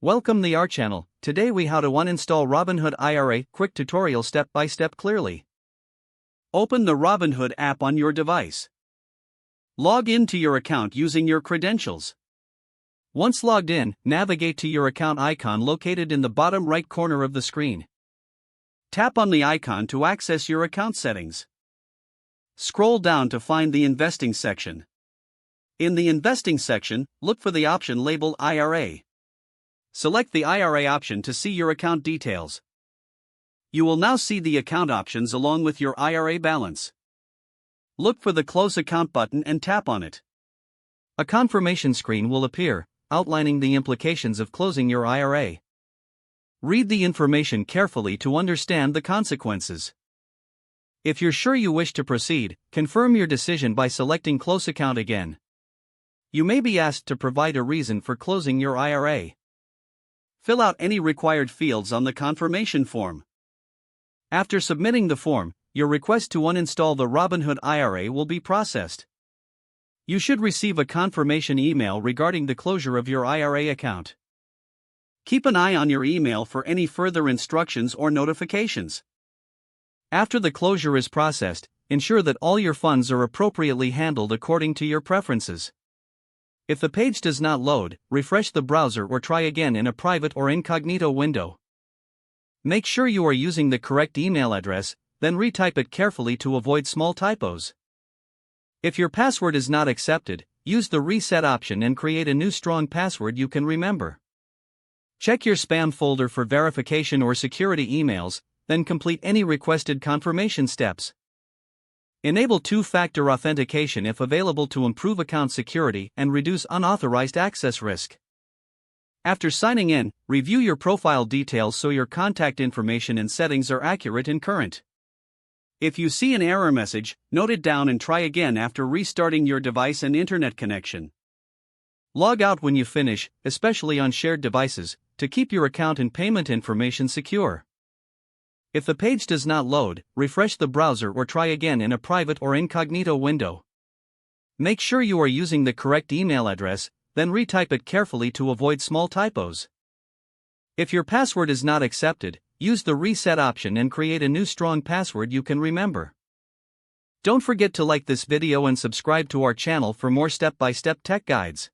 Welcome to our channel. Today we how to uninstall Robinhood IRA, quick tutorial step by step clearly. Open the Robinhood app on your device. Log into your account using your credentials. Once logged in, navigate to your account icon located in the bottom right corner of the screen. Tap on the icon to access your account settings. Scroll down to find the investing section. In the investing section, look for the option labeled IRA. Select the IRA option to see your account details. You will now see the account options along with your IRA balance. Look for the Close Account button and tap on it. A confirmation screen will appear, outlining the implications of closing your IRA. Read the information carefully to understand the consequences. If you're sure you wish to proceed, confirm your decision by selecting Close Account again. You may be asked to provide a reason for closing your IRA. Fill out any required fields on the confirmation form. After submitting the form, your request to uninstall the Robinhood IRA will be processed. You should receive a confirmation email regarding the closure of your IRA account. Keep an eye on your email for any further instructions or notifications. After the closure is processed, ensure that all your funds are appropriately handled according to your preferences. If the page does not load, refresh the browser or try again in a private or incognito window. Make sure you are using the correct email address, then retype it carefully to avoid small typos. If your password is not accepted, use the reset option and create a new strong password you can remember. Check your spam folder for verification or security emails, then complete any requested confirmation steps. Enable two-factor authentication if available to improve account security and reduce unauthorized access risk. After signing in, review your profile details so your contact information and settings are accurate and current. If you see an error message, note it down and try again after restarting your device and internet connection. Log out when you finish, especially on shared devices, to keep your account and payment information secure. If the page does not load, refresh the browser or try again in a private or incognito window. Make sure you are using the correct email address, then retype it carefully to avoid small typos. If your password is not accepted, use the reset option and create a new strong password you can remember. Don't forget to like this video and subscribe to our channel for more step-by-step tech guides.